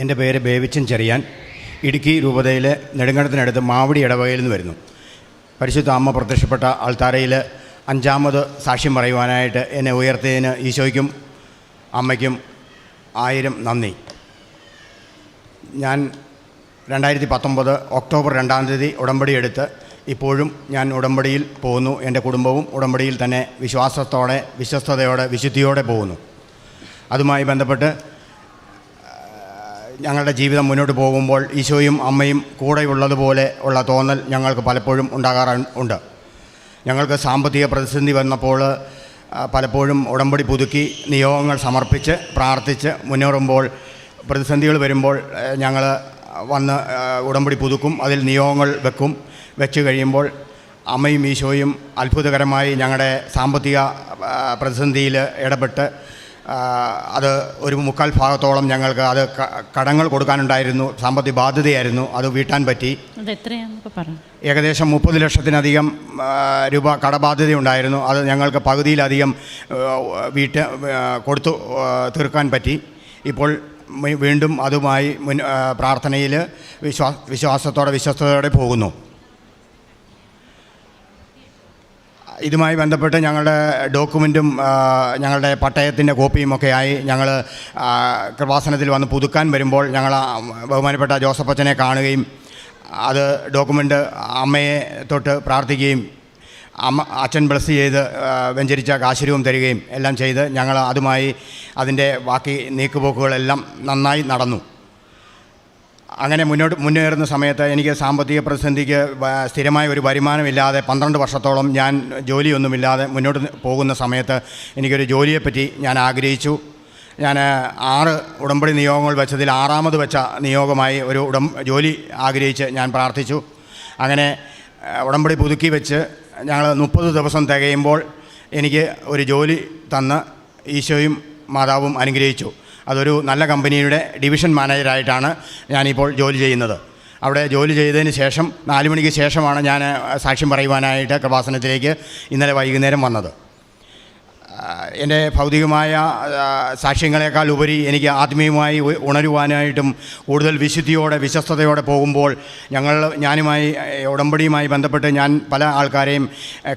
എൻ്റെ പേര് ബേവിച്ചൻ ചെറിയാൻ. ഇടുക്കി രൂപതയിലെ നെടുങ്കണ്ടത്തിനടുത്ത് മാവടി ഇടവകയിൽ നിന്ന് വരുന്നു. പരിശുദ്ധ അമ്മ പ്രത്യക്ഷപ്പെട്ട ആൾത്താരയിൽ 5ാമത് സാക്ഷ്യം പറയുവാനായിട്ട് എന്നെ ഉയർത്തിയതിന് ഈശോയ്ക്കും അമ്മയ്ക്കും 1000 നന്ദി. ഞാൻ 2019 ഒക്ടോബർ 2-ാം തീയതി ഉടമ്പടി എടുത്ത് ഇപ്പോഴും ഞാൻ ഉടമ്പടിയിൽ പോകുന്നു. എൻ്റെ കുടുംബവും ഉടമ്പടിയിൽ തന്നെ വിശ്വാസത്തോടെ, വിശ്വസ്തയോടെ, വിശുദ്ധിയോടെ പോകുന്നു. അതുമായി ബന്ധപ്പെട്ട് ഞങ്ങളുടെ ജീവിതം മുന്നോട്ട് പോകുമ്പോൾ ഈശോയും അമ്മയും കൂടെയുള്ളതുപോലെ ഉള്ള തോന്നൽ ഞങ്ങൾക്ക് പലപ്പോഴും ഉണ്ടാകാറുണ്ട്. ഞങ്ങൾക്ക് സാമ്പത്തിക പ്രതിസന്ധി വന്നപ്പോൾ പലപ്പോഴും ഉടമ്പടി പുതുക്കി നിയോഗങ്ങൾ സമർപ്പിച്ച് പ്രാർത്ഥിച്ച് മുന്നേറുമ്പോൾ, പ്രതിസന്ധികൾ വരുമ്പോൾ ഞങ്ങൾ വന്ന് ഉടമ്പടി പുതുക്കും, അതിൽ നിയോഗങ്ങൾ വെച്ച് കഴിയുമ്പോൾ അമ്മയും ഈശോയും അത്ഭുതകരമായി ഞങ്ങളുടെ സാമ്പത്തിക പ്രതിസന്ധിയിൽ ഇടപെട്ട് അത് ഒരു 3/4 ഭാഗത്തോളം ഞങ്ങൾക്ക് അത് കടങ്ങൾ കൊടുക്കാനുണ്ടായിരുന്നു, സാമ്പത്തിക ബാധ്യതയായിരുന്നു, അത് വീട്ടാൻ പറ്റി. ഏകദേശം 30 ലക്ഷത്തിനധികം രൂപ കടബാധ്യതയുണ്ടായിരുന്നു. അത് ഞങ്ങൾക്ക് പകുതിയിലധികം കൊടുത്തു തീർക്കാൻ പറ്റി. ഇപ്പോൾ വീണ്ടും അതുമായി പ്രാർത്ഥനയിൽ വിശ്വാസത്തോടെ, വിശ്വസ്തയോടെ പോകുന്നു. ഇതുമായി ബന്ധപ്പെട്ട് ഞങ്ങളുടെ ഡോക്യുമെൻറ്റും ഞങ്ങളുടെ പട്ടയത്തിൻ്റെ കോപ്പിയുമൊക്കെയായി ഞങ്ങൾ കൃപാസനത്തിൽ വന്ന് പുതുക്കാൻ വരുമ്പോൾ ഞങ്ങൾ ബഹുമാനപ്പെട്ട ജോസഫ് അച്ഛനെ കാണുകയും അത് ഡോക്യുമെൻ്റ് അമ്മയെ തൊട്ട് പ്രാർത്ഥിക്കുകയും അച്ഛൻ ബ്ലസ് ചെയ്ത് വെഞ്ചരിച്ച കാശുരൂപം തരികയും എല്ലാം ചെയ്ത് ഞങ്ങൾ അതുമായി അതിൻ്റെ ബാക്കി നീക്കുപോക്കുകളെല്ലാം നന്നായി നടന്നു. അങ്ങനെ മുന്നേറുന്ന സമയത്ത് എനിക്ക് സാമ്പത്തിക പ്രതിസന്ധിക്ക് സ്ഥിരമായ ഒരു വരുമാനമില്ലാതെ 12 വർഷത്തോളം ഞാൻ ജോലിയൊന്നുമില്ലാതെ മുന്നോട്ട് പോകുന്ന സമയത്ത് എനിക്കൊരു ജോലിയെപ്പറ്റി ഞാൻ ആഗ്രഹിച്ചു. ഞാൻ 6 ഉടമ്പടി നിയോഗങ്ങൾ വെച്ചതിൽ 6ാമത് വെച്ച നിയോഗമായി ഒരു ജോലി ആഗ്രഹിച്ച് ഞാൻ പ്രാർത്ഥിച്ചു. അങ്ങനെ ഉടമ്പടി പുതുക്കി വെച്ച് ഞങ്ങൾ 30 ദിവസം തികയുമ്പോൾ എനിക്ക് ഒരു ജോലി തന്ന് ഈശോയും മാതാവും അനുഗ്രഹിച്ചു. അതൊരു നല്ല കമ്പനിയുടെ ഡിവിഷൻ മാനേജറായിട്ടാണ് ഞാനിപ്പോൾ ജോലി ചെയ്യുന്നത്. അവിടെ ജോലി ചെയ്തതിന് ശേഷം 4 മണിക്ക് ശേഷമാണ് ഞാൻ സാക്ഷ്യം പറയുവാനായിട്ട് കൃപാസനത്തിലേക്ക് ഇന്നലെ വൈകുന്നേരം വന്നത്. എൻ്റെ ഭൗതികമായ സാക്ഷ്യങ്ങളെക്കാൾ ഉപരി എനിക്ക് ആത്മീയമായി ഉണരുവാനായിട്ടും കൂടുതൽ വിശുദ്ധിയോടെ, വിശ്വസ്തയോടെ പോകുമ്പോൾ ഞാനുമായി ഉടമ്പടിയുമായി ബന്ധപ്പെട്ട് ഞാൻ പല ആൾക്കാരെയും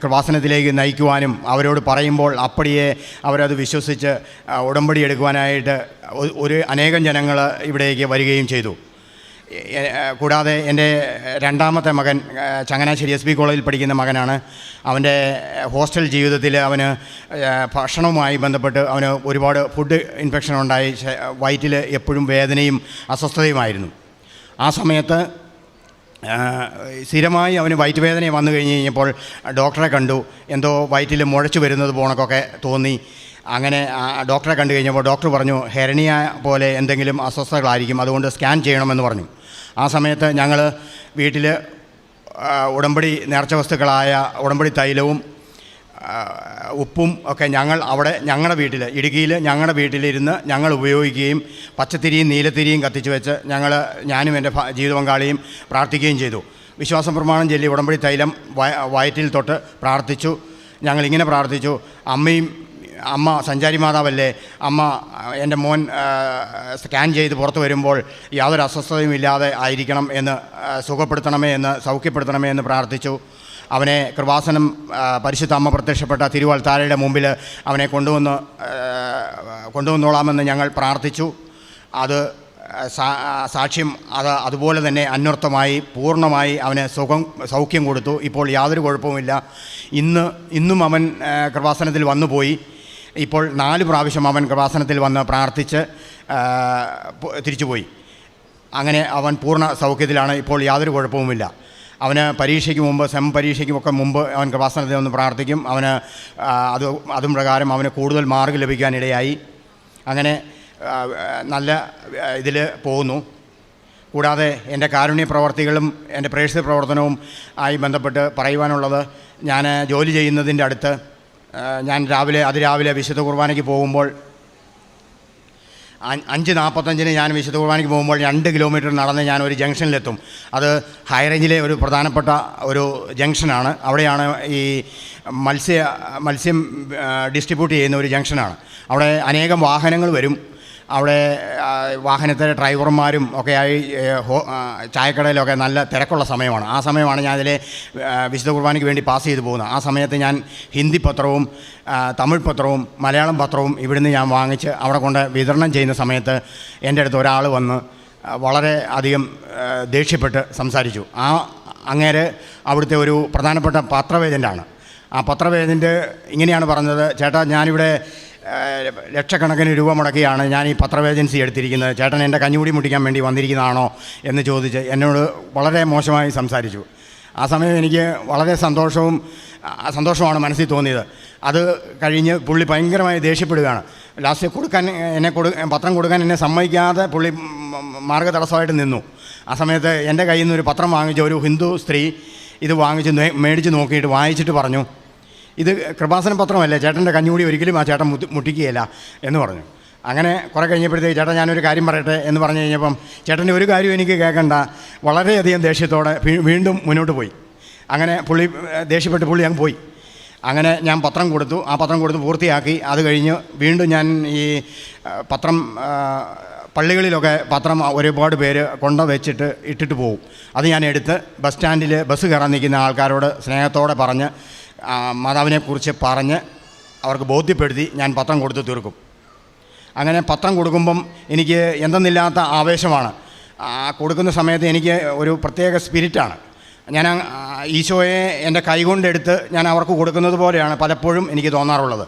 കൃപാസനത്തിലേക്ക് നയിക്കുവാനും അവരോട് പറയുമ്പോൾ അപ്പടിയെ അവരത് വിശ്വസിച്ച് ഉടമ്പടി എടുക്കുവാനായിട്ട് അനേകം ജനങ്ങൾ ഇവിടേക്ക് വരികയും ചെയ്തു. കൂടാതെ എൻ്റെ 2ാമത്തെ മകൻ ചങ്ങനാശ്ശേരി SB കോളേജിൽ പഠിക്കുന്ന മകനാണ്. അവൻ്റെ ഹോസ്റ്റൽ ജീവിതത്തിൽ അവന് ഭക്ഷണവുമായി ബന്ധപ്പെട്ട് അവന് ഒരുപാട് ഫുഡ് ഇൻഫെക്ഷൻ ഉണ്ടായി. വയറ്റിൽ എപ്പോഴും വേദനയും അസ്വസ്ഥതയുമായിരുന്നു. ആ സമയത്ത് സ്ഥിരമായി അവന് വയറ്റുവേദന വന്നു കഴിഞ്ഞപ്പോൾ ഡോക്ടറെ കണ്ടു. എന്തോ വയറ്റിൽ മുഴച്ചു വരുന്നത് പോണക്കൊക്കെ തോന്നി. അങ്ങനെ ഡോക്ടറെ കണ്ടു കഴിഞ്ഞപ്പോൾ ഡോക്ടർ പറഞ്ഞു ഹെർണിയ പോലെ എന്തെങ്കിലും അസ്വസ്ഥതകളായിരിക്കും, അതുകൊണ്ട് സ്കാൻ ചെയ്യണമെന്ന് പറഞ്ഞു. ആ സമയത്ത് ഞങ്ങൾ വീട്ടിൽ ഉടമ്പടി നേർച്ച വസ്തുക്കളായ ഉടമ്പടി തൈലവും ഉപ്പും ഒക്കെ ഞങ്ങളുടെ വീട്ടിൽ, ഇടുക്കിയിൽ ഞങ്ങളുടെ വീട്ടിലിരുന്ന് ഞങ്ങൾ ഉപയോഗിക്കുകയും പച്ചത്തിരിയും നീലത്തിരിയും കത്തിച്ച് വെച്ച് ഞാനും എൻ്റെ ജീവിത പങ്കാളിയും പ്രാർത്ഥിക്കുകയും ചെയ്തു. വിശ്വാസ പ്രമാണം ചൊല്ലി ഉടമ്പടി തൈലം വയറ്റിൽ തൊട്ട് പ്രാർത്ഥിച്ചു. ഞങ്ങളിങ്ങനെ പ്രാർത്ഥിച്ചു, അമ്മ സഞ്ചാരി മാതാവല്ലേ, അമ്മ എൻ്റെ മോൻ സ്കാൻ ചെയ്ത് പുറത്ത് വരുമ്പോൾ യാതൊരു അസ്വസ്ഥതയും ഇല്ലാതെ ആയിരിക്കണം എന്ന്, സുഖപ്പെടുത്തണമേ എന്ന്, സൗഖ്യപ്പെടുത്തണമേ എന്ന് പ്രാർത്ഥിച്ചു. അവനെ കൃപാസനം പരിശുദ്ധ അമ്മ പ്രത്യക്ഷപ്പെട്ട തിരുവൾത്താരയുടെ മുമ്പിൽ അവനെ കൊണ്ടുവന്നോളാമെന്ന് ഞങ്ങൾ പ്രാർത്ഥിച്ചു. അത് സാക്ഷ്യം അതുപോലെ തന്നെ അന്വർത്ഥമായി പൂർണ്ണമായി അവന് സൗഖ്യം കൊടുത്തു. ഇപ്പോൾ യാതൊരു കുഴപ്പവുമില്ല. ഇന്നും അവൻ കൃപാസനത്തിൽ വന്നുപോയി. ഇപ്പോൾ 4 പ്രാവശ്യം അവൻ കൃപാസനത്തിൽ വന്ന് പ്രാർത്ഥിച്ച് തിരിച്ചുപോയി. അങ്ങനെ അവൻ പൂർണ്ണ സൗഖ്യത്തിലാണ്. ഇപ്പോൾ യാതൊരു കുഴപ്പവുമില്ല. അവന് പരീക്ഷയ്ക്ക് മുമ്പ്, സെം പരീക്ഷയ്ക്കുമൊക്കെ മുമ്പ് അവൻ കൃപാസനത്തിൽ വന്ന് പ്രാർത്ഥിക്കും. അവന് അതും പ്രകാരം അവന് കൂടുതൽ മാർക്ക് ലഭിക്കാനിടയായി. അങ്ങനെ നല്ല ഇതിൽ പോകുന്നു. കൂടാതെ എൻ്റെ കാരുണ്യ പ്രവർത്തികളും എൻ്റെ പ്രേക്ഷിത പ്രവർത്തനവും ആയി ബന്ധപ്പെട്ട് പറയുവാനുള്ളത്, ഞാൻ ജോലി ചെയ്യുന്നതിൻ്റെ അടുത്ത് ഞാൻ അതിരാവിലെ വിശുദ്ധ കുർബാനയ്ക്ക് പോകുമ്പോൾ 5:45 ഞാൻ വിശുദ്ധ കുർബാനയ്ക്ക് പോകുമ്പോൾ 2 കിലോമീറ്റർ നടന്ന് ഞാൻ ഒരു ജംഗ്ഷനിലെത്തും. അത് ഹൈറേഞ്ചിലെ ഒരു പ്രധാനപ്പെട്ട ഒരു ജംഗ്ഷനാണ്. അവിടെയാണ് ഈ മത്സ്യം ഡിസ്ട്രിബ്യൂട്ട് ചെയ്യുന്ന ഒരു ജംഗ്ഷനാണ്. അവിടെ അനേകം വാഹനങ്ങൾ വരും. അവിടെ വാഹനത്തിലെ ഡ്രൈവർമാരും ഒക്കെയായി ചായക്കടയിലൊക്കെ നല്ല തിരക്കുള്ള സമയമാണ്. ആ സമയമാണ് ഞാൻ അതിലെ വിശുദ്ധ കുർബാനയ്ക്ക് വേണ്ടി പാസ് ചെയ്ത് പോകുന്നത്. ആ സമയത്ത് ഞാൻ ഹിന്ദി പത്രവും തമിഴ് പത്രവും മലയാളം പത്രവും ഇവിടുന്ന് ഞാൻ വാങ്ങിച്ച് അവിടെ കൊണ്ട് വിതരണം ചെയ്യുന്ന സമയത്ത് എൻ്റെ അടുത്ത് ഒരാൾ വന്ന് വളരെ അധികം ദേഷ്യപ്പെട്ട് സംസാരിച്ചു. അങ്ങേര് അവിടുത്തെ ഒരു പ്രധാനപ്പെട്ട പത്രവേദൻ്റാണ്. ആ പത്രവേദൻ്റ് ഇങ്ങനെയാണ് പറഞ്ഞത്: ചേട്ടാ, ഞാനിവിടെ ലക്ഷക്കണക്കിന് രൂപ മുടക്കിയാണ് ഞാൻ ഈ പത്രവേജൻസി എടുത്തിരിക്കുന്നത്. ചേട്ടൻ എൻ്റെ കഞ്ഞുകൂടി മുട്ടിക്കാൻ വേണ്ടി വന്നിരിക്കുന്നതാണോ എന്ന് ചോദിച്ച് എന്നോട് വളരെ മോശമായി സംസാരിച്ചു. ആ സമയം എനിക്ക് വളരെ സന്തോഷമാണ് മനസ്സിൽ തോന്നിയത്. അത് കഴിഞ്ഞ് പുള്ളി ഭയങ്കരമായി ദേഷ്യപ്പെടുകയാണ്. ലാസ്റ്റ് പത്രം കൊടുക്കാൻ എന്നെ സമ്മതിക്കാതെ പുള്ളി മാർഗ്ഗതടസ്സമായിട്ട് നിന്നു. ആ സമയത്ത് എൻ്റെ കയ്യിൽ നിന്ന് ഒരു പത്രം വാങ്ങിച്ച ഒരു ഹിന്ദു സ്ത്രീ ഇത് മേടിച്ച് നോക്കിയിട്ട് വായിച്ചിട്ട് പറഞ്ഞു, ഇത് കൃപാസന പത്രമല്ലേ, ചേട്ടൻ്റെ കഞ്ഞുകൂടി ഒരിക്കലും ആ ചേട്ടൻ മുട്ടിക്കുകയില്ല എന്ന് പറഞ്ഞു. അങ്ങനെ കുറേ കഴിഞ്ഞപ്പോഴത്തേക്ക്, ചേട്ടാ ഞാനൊരു കാര്യം പറയട്ടെ എന്ന് പറഞ്ഞു കഴിഞ്ഞപ്പം ചേട്ടൻ്റെ ഒരു കാര്യം എനിക്ക് കേൾക്കണ്ട, വളരെയധികം ദേഷ്യത്തോടെ വീണ്ടും മുന്നോട്ട് പോയി. അങ്ങനെ ദേഷ്യപ്പെട്ട് പുള്ളി അങ്ങ് പോയി. അങ്ങനെ ഞാൻ പത്രം കൊടുത്തു. ആ പത്രം കൊടുത്ത് പൂർത്തിയാക്കി. അത് കഴിഞ്ഞ് വീണ്ടും ഞാൻ ഈ പത്രം പള്ളികളിലൊക്കെ പത്രം ഒരുപാട് പേര് വെച്ചിട്ട് ഇട്ടിട്ട് പോകും. അത് ഞാൻ എടുത്ത് ബസ് സ്റ്റാൻഡിൽ ബസ് കയറാൻ നിൽക്കുന്ന ആൾക്കാരോട് സ്നേഹത്തോടെ പറഞ്ഞ് മാതാവിനെക്കുറിച്ച് പറഞ്ഞ് അവർക്ക് ബോധ്യപ്പെടുത്തി ഞാൻ പത്രം കൊടുത്ത് തീർക്കും. അങ്ങനെ പത്രം കൊടുക്കുമ്പം എനിക്ക് എന്തെന്നില്ലാത്ത ആവേശമാണ്. കൊടുക്കുന്ന സമയത്ത് എനിക്ക് ഒരു പ്രത്യേക സ്പിരിറ്റാണ്. ഞാൻ ഈശോയെ എൻ്റെ കൈകൊണ്ടെടുത്ത് ഞാൻ അവർക്ക് കൊടുക്കുന്നത് പോലെയാണ് പലപ്പോഴും എനിക്ക് തോന്നാറുള്ളത്.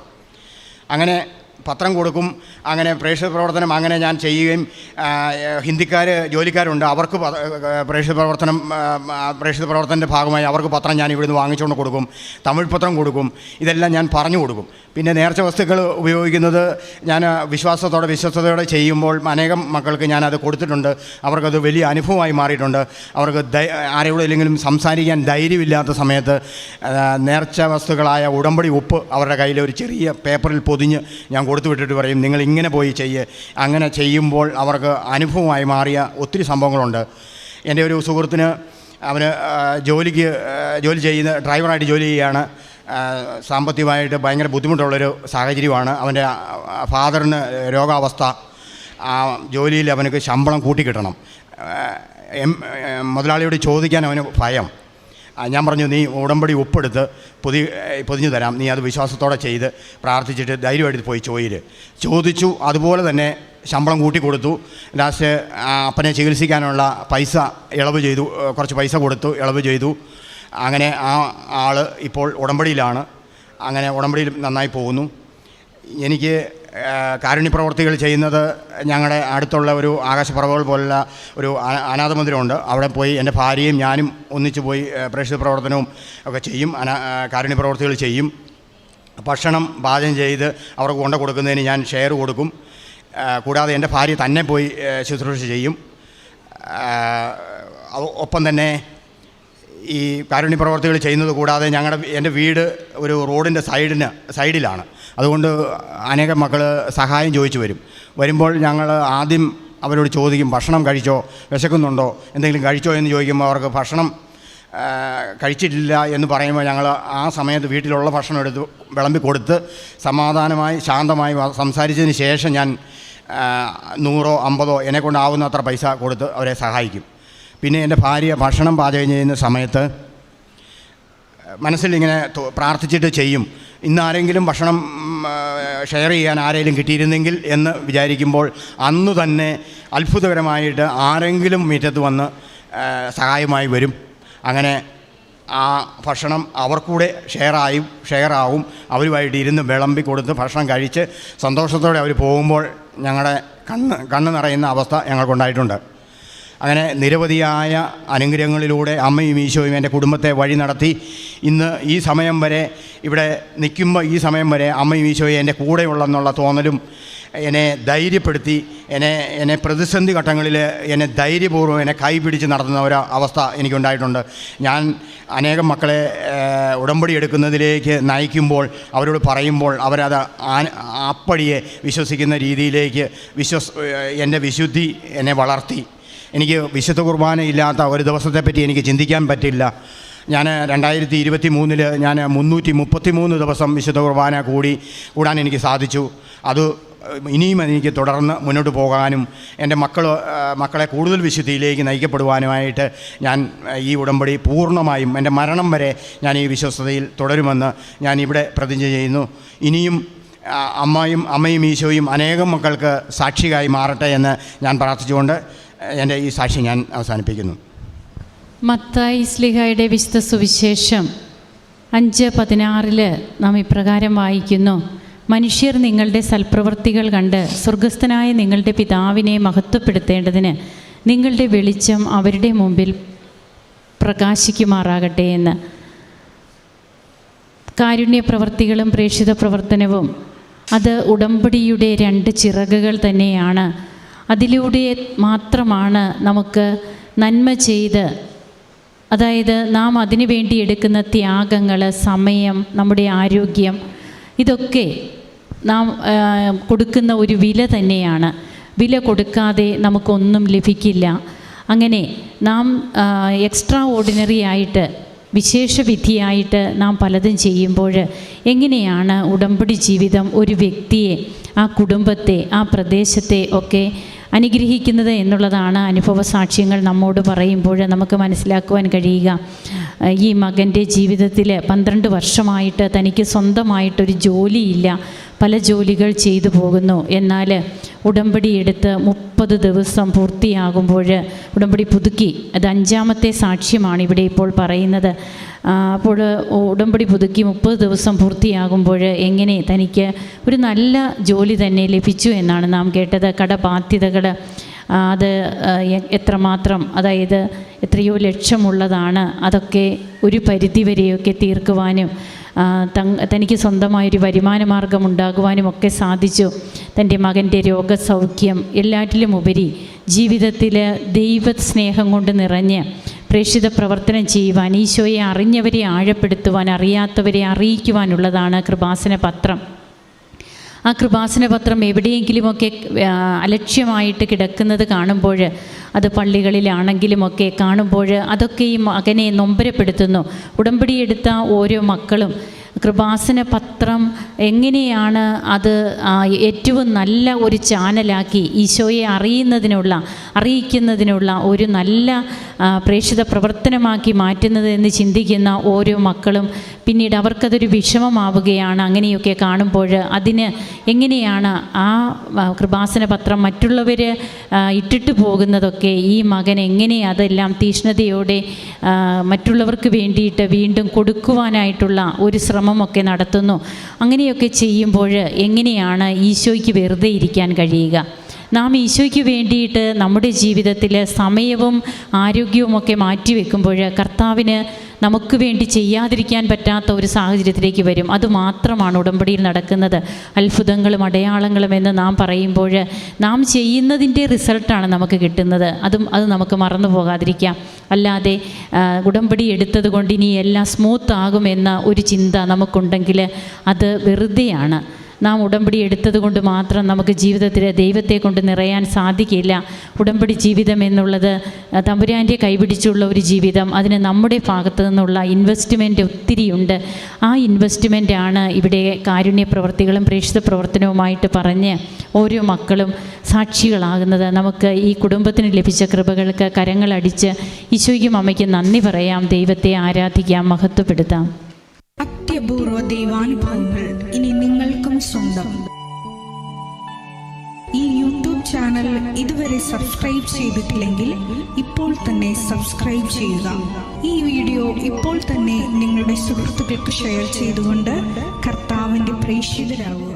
അങ്ങനെ പത്രം കൊടുക്കും. അങ്ങനെ പ്രേക്ഷിത പ്രവർത്തനം അങ്ങനെ ഞാൻ ചെയ്യുകയും ജോലിക്കാരുണ്ട്, അവർക്ക് പ്രേക്ഷിത പ്രവർത്തനത്തിൻ്റെ ഭാഗമായി അവർക്ക് പത്രം ഞാൻ ഇവിടുന്ന് വാങ്ങിച്ചുകൊണ്ട് കൊടുക്കും. തമിഴ് പത്രം കൊടുക്കും. ഇതെല്ലാം ഞാൻ പറഞ്ഞു കൊടുക്കും. പിന്നെ നേർച്ച വസ്തുക്കൾ ഉപയോഗിക്കുന്നത് ഞാൻ വിശ്വസ്തയോടെ ചെയ്യുമ്പോൾ അനേകം മക്കൾക്ക് ഞാനത് കൊടുത്തിട്ടുണ്ട്. അവർക്കത് വലിയ അനുഭവമായി മാറിയിട്ടുണ്ട്. അവർക്ക് ആരെവിടെയെങ്കിലും സംസാരിക്കാൻ ധൈര്യമില്ലാത്ത സമയത്ത് നേർച്ച വസ്തുക്കളായ ഉടമ്പടി ഉപ്പ് അവരുടെ കയ്യിൽ ഒരു ചെറിയ പേപ്പറിൽ പൊതിഞ്ഞ് ഞാൻ കൊടുത്തു വിട്ടിട്ട് പറയും, നിങ്ങൾ ഇങ്ങനെ പോയി അങ്ങനെ ചെയ്യുമ്പോൾ അവർക്ക് അനുഭവമായി മാറിയ ഒത്തിരി സംഭവങ്ങളുണ്ട്. എൻ്റെ ഒരു സുഹൃത്തിന്, അവന് ജോലി ചെയ്യുന്ന ഡ്രൈവറായിട്ട് ജോലി ചെയ്യുകയാണ്. സാമ്പത്തികമായിട്ട് ഭയങ്കര ബുദ്ധിമുട്ടുള്ളൊരു സാഹചര്യമാണ്. അവൻ്റെ ഫാദറിന് രോഗാവസ്ഥ. ജോലിയിൽ അവനക്ക് ശമ്പളം കൂട്ടിക്കിട്ടണം. മുതലാളിയോട് ചോദിക്കാൻ അവന് ഭയം. ഞാൻ പറഞ്ഞു, നീ ഉടമ്പടി ഒപ്പെടുത്ത് പൊതിഞ്ഞു തരാം, നീ അത് വിശ്വാസത്തോടെ ചെയ്ത് പ്രാർത്ഥിച്ചിട്ട് ധൈര്യമായിട്ട് പോയി ചോദിച്ചു. അതുപോലെ തന്നെ ശമ്പളം കൂട്ടിക്കൊടുത്തു. ലാസ്റ്റ് അപ്പനെ ചികിത്സിക്കാനുള്ള പൈസ ഇളവ് ചെയ്തു. കുറച്ച് പൈസ കൊടുത്തു, ഇളവ് ചെയ്തു. അങ്ങനെ ആ ആൾ ഇപ്പോൾ ഉടമ്പടിയിലാണ്. അങ്ങനെ ഉടമ്പടിയിൽ നന്നായി പോകുന്നു. എനിക്ക് കാരുണ്യ പ്രവർത്തികൾ ചെയ്യുന്നത് ഞങ്ങളുടെ അടുത്തുള്ള ഒരു ആകാശപ്പറവുകൾ പോലുള്ള ഒരു അനാഥ മന്ദിരമുണ്ട്. അവിടെ പോയി എൻ്റെ ഭാര്യയും ഞാനും ഒന്നിച്ച് പോയി പ്രേക്ഷിത പ്രവർത്തനവും ഒക്കെ ചെയ്യും. കാരുണ്യ പ്രവർത്തികൾ ചെയ്യും. ഭക്ഷണം പാചകം ചെയ്ത് അവർക്ക് കൊണ്ടു കൊടുക്കുന്നതിന് ഞാൻ ഷെയർ കൊടുക്കും. കൂടാതെ എൻ്റെ ഭാര്യ തന്നെ പോയി ശുശ്രൂഷ ചെയ്യും. ഒപ്പം തന്നെ ഈ കാരുണ്യ പ്രവർത്തികൾ ചെയ്യുന്നത് കൂടാതെ എൻ്റെ വീട് ഒരു റോഡിൻ്റെ സൈഡിലാണ്. അതുകൊണ്ട് അനേകം മക്കൾ സഹായം ചോദിച്ചു വരുമ്പോൾ ഞങ്ങൾ ആദ്യം അവരോട് ചോദിക്കും, ഭക്ഷണം കഴിച്ചോ, വിശക്കുന്നുണ്ടോ, എന്തെങ്കിലും കഴിച്ചോ എന്ന് ചോദിക്കുമ്പോൾ അവർക്ക് ഭക്ഷണം കഴിച്ചിട്ടില്ല എന്ന് പറയുമ്പോൾ ഞങ്ങൾ ആ സമയത്ത് വീട്ടിലുള്ള ഭക്ഷണം എടുത്ത് വിളമ്പി കൊടുത്ത് സമാധാനമായി ശാന്തമായി സംസാരിച്ചതിന് ശേഷം ഞാൻ 100 50 എന്നെക്കൊണ്ടാവുന്ന അത്ര പൈസ കൊടുത്ത് അവരെ സഹായിക്കും. പിന്നെ എൻ്റെ ഭാര്യ ഭക്ഷണം പാചകം ചെയ്യുന്ന സമയത്ത് മനസ്സിൽ ഇങ്ങനെ പ്രാർത്ഥിച്ചിട്ട് ചെയ്യും, ഇന്നാരെങ്കിലും ഭക്ഷണം ഷെയർ ചെയ്യാൻ ആരെങ്കിലും കിട്ടിയിരുന്നെങ്കിൽ എന്ന് വിചാരിക്കുമ്പോൾ അന്ന് തന്നെ അത്ഭുതകരമായിട്ട് ആരെങ്കിലും മുറ്റത്ത് വന്ന് സഹായമായി വരും. അങ്ങനെ ആ ഭക്ഷണം അവർക്കൂടെ ഷെയറാവും. അവരുമായിട്ട് ഇരുന്ന് വിളമ്പി കൊടുത്ത് ഭക്ഷണം കഴിച്ച് സന്തോഷത്തോടെ അവർ പോകുമ്പോൾ ഞങ്ങളുടെ കണ്ണ് നിറയുന്ന അവസ്ഥ ഞങ്ങൾക്കുണ്ടായിട്ടുണ്ട്. അങ്ങനെ നിരവധിയായ അനുഗ്രഹങ്ങളിലൂടെ അമ്മയും ഈശോയും എൻ്റെ കുടുംബത്തെ വഴി നടത്തി ഇന്ന് ഈ സമയം വരെ ഇവിടെ നിൽക്കുമ്പോൾ ഈ സമയം വരെ അമ്മയും ഈശോയും എൻ്റെ കൂടെയുള്ളെന്നുള്ള തോന്നലും എന്നെ ധൈര്യപ്പെടുത്തി എന്നെ പ്രതിസന്ധി ഘട്ടങ്ങളിൽ എന്നെ ധൈര്യപൂർവ്വം എന്നെ കൈപിടിച്ച് നടത്തുന്ന ഒരു അവസ്ഥ എനിക്കുണ്ടായിട്ടുണ്ട്. ഞാൻ അനേകം മക്കളെ ഉടമ്പടി എടുക്കുന്നതിലേക്ക് നയിക്കുമ്പോൾ അവരോട് പറയുമ്പോൾ അവരത് അപ്പടിയെ വിശ്വസിക്കുന്ന രീതിയിലേക്ക് എൻ്റെ വിശുദ്ധി എന്നെ വളർത്തി. എനിക്ക് വിശുദ്ധ കുർബാന ഇല്ലാത്ത ഒരു ദിവസത്തെപ്പറ്റി എനിക്ക് ചിന്തിക്കാൻ പറ്റില്ല. ഞാൻ 2023 ഞാൻ 333 ദിവസം വിശുദ്ധ കുർബാന കൂടാൻ എനിക്ക് സാധിച്ചു. അത് ഇനിയും എനിക്ക് തുടർന്ന് മുന്നോട്ട് പോകാനും എൻ്റെ മക്കളെ കൂടുതൽ വിശുദ്ധിയിലേക്ക് നയിക്കപ്പെടുവാനുമായിട്ട് ഞാൻ ഈ ഉടമ്പടി പൂർണ്ണമായും എൻ്റെ മരണം വരെ ഞാൻ ഈ വിശ്വസ്തതയിൽ തുടരുമെന്ന് ഞാൻ ഇവിടെ പ്രതിജ്ഞ ചെയ്യുന്നു. ഇനിയും അമ്മയും ഈശോയും അനേകം മക്കൾക്ക് സാക്ഷിയായി മാറട്ടെ എന്ന് ഞാൻ പ്രാർത്ഥിച്ചുകൊണ്ട് എൻ്റെ ഈ സാക്ഷി ഞാൻ അവസാനിപ്പിക്കുന്നു. മത്തായി ശ്ലീഹായുടെ വിശുദ്ധ സുവിശേഷം 5:16 നാം ഇപ്രകാരം വായിക്കുന്നു: മനുഷ്യർ നിങ്ങളുടെ സൽപ്രവൃത്തികൾ കണ്ട് സ്വർഗസ്ഥനായ നിങ്ങളുടെ പിതാവിനെ മഹത്വപ്പെടുത്തേണ്ടതിന് നിങ്ങളുടെ വെളിച്ചം അവരുടെ മുമ്പിൽ പ്രകാശിക്കുമാറാകട്ടെ എന്ന്. കാരുണ്യ പ്രവർത്തികളും പ്രേക്ഷിത പ്രവർത്തനവും അത് ഉടമ്പടിയുടെ 2 ചിറകുകൾ തന്നെയാണ്. അതിലൂടെ മാത്രമാണ് നമുക്ക് നന്മ ചെയ്ത്, അതായത് നാം അതിനു വേണ്ടി എടുക്കുന്ന ത്യാഗങ്ങൾ, സമയം, നമ്മുടെ ആരോഗ്യം, ഇതൊക്കെ നാം കൊടുക്കുന്ന ഒരു വില തന്നെയാണ്. വില കൊടുക്കാതെ നമുക്കൊന്നും ലഭിക്കില്ല. അങ്ങനെ നാം എക്സ്ട്രാ ഓർഡിനറി ആയിട്ട്, വിശേഷവിധിയായിട്ട് നാം പലതും ചെയ്യുമ്പോൾ എങ്ങനെയാണ് ഉടമ്പടി ജീവിതം ഒരു വ്യക്തിയെ, ആ കുടുംബത്തെ, ആ പ്രദേശത്തെ ഒക്കെ അനുഗ്രഹിക്കുന്നത് എന്നുള്ളതാണ് അനുഭവ സാക്ഷ്യങ്ങൾ നമ്മോട് പറയുമ്പോൾ നമുക്ക് മനസ്സിലാക്കുവാൻ കഴിയുക. ഈ മകൻ്റെ ജീവിതത്തിൽ 12 വർഷമായിട്ട് തനിക്ക് സ്വന്തമായിട്ടൊരു ജോലിയില്ല, പല ജോലികൾ ചെയ്തു പോകുന്നു. എന്നാൽ ഉടമ്പടി എടുത്ത് 30 ദിവസം പൂർത്തിയാകുമ്പോൾ ഉടമ്പടി പുതുക്കി, അത് 5ാമത്തെ സാക്ഷ്യമാണ് ഇവിടെ ഇപ്പോൾ പറയുന്നത്. അപ്പോൾ ഉടമ്പടി പുതുക്കി 30 ദിവസം പൂർത്തിയാകുമ്പോൾ എങ്ങനെ തനിക്ക് ഒരു നല്ല ജോലി തന്നെ ലഭിച്ചു എന്നാണ് നാം കേട്ടത്. കടബാധ്യതകൾ അത് എത്രമാത്രം, അതായത് എത്രയോ ലക്ഷമുള്ളതാണ്, അതൊക്കെ ഒരു പരിധിവരെയൊക്കെ തീർക്കുവാനും തനിക്ക് സ്വന്തമായൊരു വരുമാന മാർഗം ഉണ്ടാകുവാനും ഒക്കെ സാധിച്ചു. തൻ്റെ മകൻ്റെ രോഗസൗഖ്യം, എല്ലാറ്റിലും ഉപരി ജീവിതത്തിൽ ദൈവസ്നേഹം കൊണ്ട് നിറഞ്ഞ് പ്രേക്ഷിത പ്രവർത്തനം ചെയ്യുവാൻ, ഈശോയെ അറിഞ്ഞവരെ ആഴപ്പെടുത്തുവാൻ, അറിയാത്തവരെ അറിയിക്കുവാനുള്ളതാണ് കൃപാസന പത്രം. ആ കൃപാസന പത്രം എവിടെയെങ്കിലുമൊക്കെ അലക്ഷ്യമായിട്ട് കിടക്കുന്നത് കാണുമ്പോൾ, അത് പള്ളികളിലാണെങ്കിലുമൊക്കെ കാണുമ്പോൾ അതൊക്കെ ഈ മകനെ നൊമ്പരപ്പെടുത്തുന്നു. ഉടമ്പടിയെടുത്ത ഓരോ മക്കളും കൃപാസന പത്രം എങ്ങനെയാണ് അത് ഏറ്റവും നല്ല ഒരു ചാനലാക്കി ഈശോയെ അറിയിക്കുന്നതിനുള്ള ഒരു നല്ല പ്രേക്ഷിത പ്രവർത്തനമാക്കി മാറ്റുന്നത് എന്ന് ചിന്തിക്കുന്ന ഓരോ മക്കളും പിന്നീട് അവർക്കതൊരു വിഷമമാവുകയാണ്. അങ്ങനെയൊക്കെ കാണുമ്പോൾ അതിന് എങ്ങനെയാണ് ആ കൃപാസന പത്രം മറ്റുള്ളവർ ഇട്ടിട്ട് പോകുന്നതൊക്കെ ഈ മകൻ എങ്ങനെ അതെല്ലാം തീഷ്ണതയോടെ മറ്റുള്ളവർക്ക് വേണ്ടിയിട്ട് വീണ്ടും കൊടുക്കുവാനായിട്ടുള്ള ഒരു ശ്രമമൊക്കെ നടത്തുന്നു. അങ്ങനെയൊക്കെ ചെയ്യുമ്പോൾ എങ്ങനെയാണ് ഈശോയ്ക്ക് വെറുതെ ഇരിക്കാൻ കഴിയുക? നാം ഈശോയ്ക്ക് വേണ്ടിയിട്ട് നമ്മുടെ ജീവിതത്തിൽ സമയവും ആരോഗ്യവുമൊക്കെ മാറ്റിവെക്കുമ്പോൾ കർത്താവിന് നമുക്ക് വേണ്ടി ചെയ്യാതിരിക്കാൻ പറ്റാത്ത ഒരു സാഹചര്യത്തിലേക്ക് വരും. അതുമാത്രമാണ് ഉടമ്പടിയിൽ നടക്കുന്നത്. അത്ഭുതങ്ങളും അടയാളങ്ങളും എന്ന് നാം പറയുമ്പോൾ നാം ചെയ്യുന്നതിൻ്റെ റിസൾട്ടാണ് നമുക്ക് കിട്ടുന്നത്. അത് നമുക്ക് മറന്നു പോകാതിരിക്കാം. അല്ലാതെ ഉടമ്പടി എടുത്തത് കൊണ്ട് ഇനി എല്ലാം സ്മൂത്ത് ആകുമെന്ന ഒരു ചിന്ത നമുക്കുണ്ടെങ്കിൽ അത് വെറുതെയാണ്. നാം ഉടമ്പടി എടുത്തത് കൊണ്ട് മാത്രം നമുക്ക് ജീവിതത്തിൽ ദൈവത്തെ കൊണ്ട് നിറയാൻ സാധിക്കില്ല. ഉടമ്പടി ജീവിതം എന്നുള്ളത് തമ്പുരാൻ്റെ കൈപിടിച്ചുള്ള ഒരു ജീവിതം. അതിന് നമ്മുടെ ഭാഗത്തു നിന്നുള്ള ഇൻവെസ്റ്റ്മെൻറ്റ് ഒത്തിരിയുണ്ട്. ആ ഇൻവെസ്റ്റ്മെൻറ്റാണ് ഇവിടെ കാരുണ്യ പ്രവർത്തികളും പ്രേക്ഷിത പ്രവർത്തനവുമായിട്ട് പറഞ്ഞ് ഓരോ മക്കളും സാക്ഷികളാകുന്നത്. നമുക്ക് ഈ കുടുംബത്തിന് ലഭിച്ച കൃപകൾക്ക് കരങ്ങളടിച്ച് ഈശോയ്ക്കും അമ്മയ്ക്കും നന്ദി പറയാം, ദൈവത്തെ ആരാധിക്കാം, മഹത്വപ്പെടുത്താം. അത്യപൂർവ ദൈവാനുഭവങ്ങൾ ഇനി നിങ്ങൾക്കും സ്വന്തം. ഈ യൂട്യൂബ് ചാനൽ ഇതുവരെ സബ്സ്ക്രൈബ് ചെയ്തിട്ടില്ലെങ്കിൽ ഇപ്പോൾ തന്നെ സബ്സ്ക്രൈബ് ചെയ്യുക. ഈ വീഡിയോ ഇപ്പോൾ തന്നെ നിങ്ങളുടെ സുഹൃത്തുക്കൾക്ക് ഷെയർ ചെയ്തുകൊണ്ട് കർത്താവിൻ്റെ പ്രേക്ഷിതരാകുക.